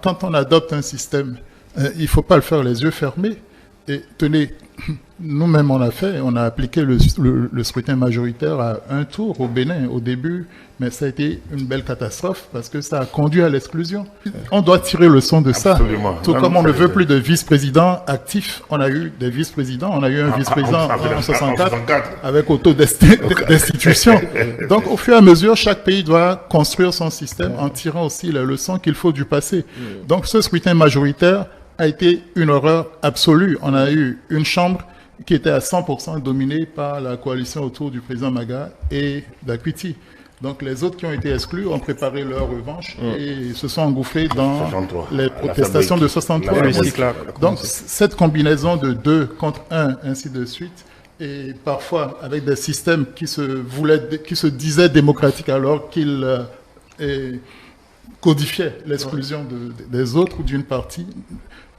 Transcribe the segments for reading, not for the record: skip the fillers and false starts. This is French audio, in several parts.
quand on adopte un système, il ne faut pas le faire les yeux fermés. Et tenez, nous-mêmes on a appliqué le scrutin majoritaire à un tour au Bénin au début, mais ça a été une belle catastrophe parce que ça a conduit à l'exclusion. On doit tirer le son de ça. Absolument. Tout comme on ne veut plus de vice-présidents actifs, on a eu des vice-présidents, on a eu un vice-président en 64 avec auto destitution. Donc au fur et à mesure, chaque pays doit construire son système en tirant aussi les leçons qu'il faut du passé. Donc ce scrutin majoritaire a été une horreur absolue. On a eu une chambre qui était à 100% dominée par la coalition autour du président Maga et d'Akwiti. Donc les autres qui ont été exclus ont préparé leur revanche et se sont engouffrés dans 63, les protestations de 63. Donc cette combinaison de 2 contre 1, ainsi de suite, et parfois avec des systèmes qui se disaient démocratiques alors qu'ils codifiaient l'exclusion des autres ou d'une partie,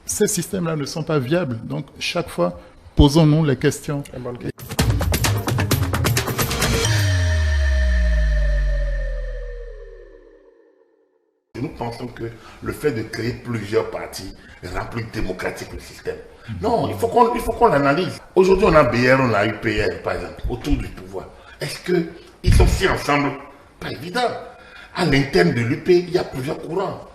ces systèmes-là ne sont pas viables. Donc, chaque fois, posons-nous les questions. Nous pensons que le fait de créer plusieurs partis rend plus démocratique le système. Non, il faut qu'on l'analyse. Aujourd'hui, on a BR, on a UPR, par exemple, autour du pouvoir. Est-ce qu'ils sont si ensemble? Pas évident. À l'interne de l'UP, il y a plusieurs courants.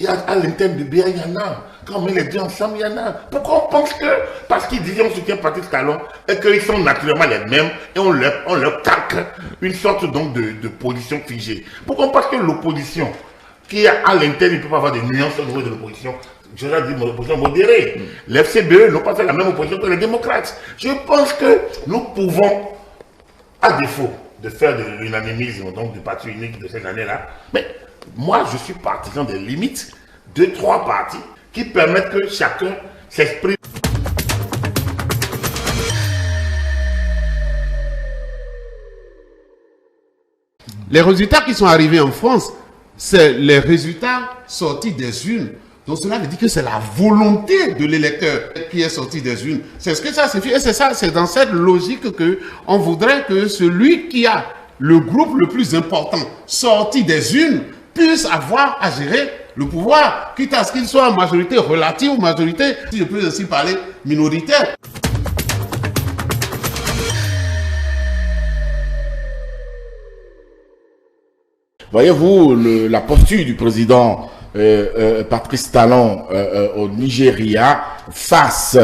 À l'interne de BR, il y en a. Quand on met les deux ensemble, il y en a. Pourquoi on pense que, parce qu'ils disaient on soutient Patrice Talon, et qu'ils sont naturellement les mêmes, et on leur calque une sorte donc de position figée. Pourquoi on pense que l'opposition, qui est à l'interne, il ne peut pas avoir des nuances au niveau de l'opposition, je leur dis l'opposition modérée. Les FCBE n'ont pas fait la même opposition que les démocrates. Je pense que nous pouvons, à défaut de faire de l'unanimisme, donc du parti unique de cette année-là, mais moi, je suis partisan des limites de 3 partis qui permettent que chacun s'exprime. Les résultats qui sont arrivés en France, c'est les résultats sortis des urnes. Donc cela veut dire que c'est la volonté de l'électeur qui est sorti des urnes. C'est ce que ça signifie. Et c'est ça, c'est dans cette logique qu'on voudrait que celui qui a le groupe le plus important sorti des urnes puisse avoir à gérer le pouvoir, quitte à ce qu'il soit en majorité relative ou majorité, si je peux ainsi parler, minoritaire. Voyez-vous, la posture du président Patrice Talon au Nigeria face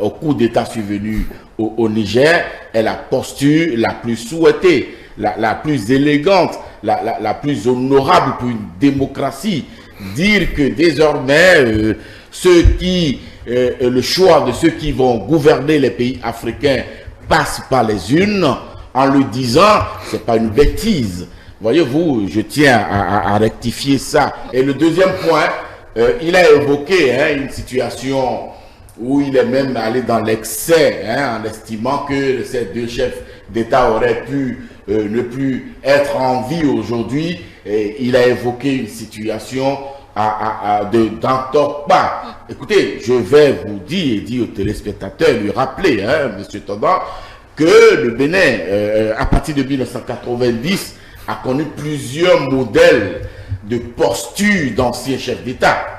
au coup d'État survenu au Niger est la posture la plus souhaitée, la plus élégante, la plus honorable pour une démocratie. Dire que désormais, le choix de ceux qui vont gouverner les pays africains passe par les urnes, en le disant, c'est pas une bêtise. Voyez-vous, je tiens à rectifier ça. Et le deuxième point, il a évoqué une situation où il est même allé dans l'excès, en estimant que ces 2 chefs d'État auraient pu ne plus être en vie aujourd'hui. Il a évoqué une situation d'entorpement. Écoutez, je vais vous dire et dire aux téléspectateurs, lui rappeler, M. Toba, que le Bénin, à partir de 1990, a connu plusieurs modèles de posture d'anciens chefs d'État.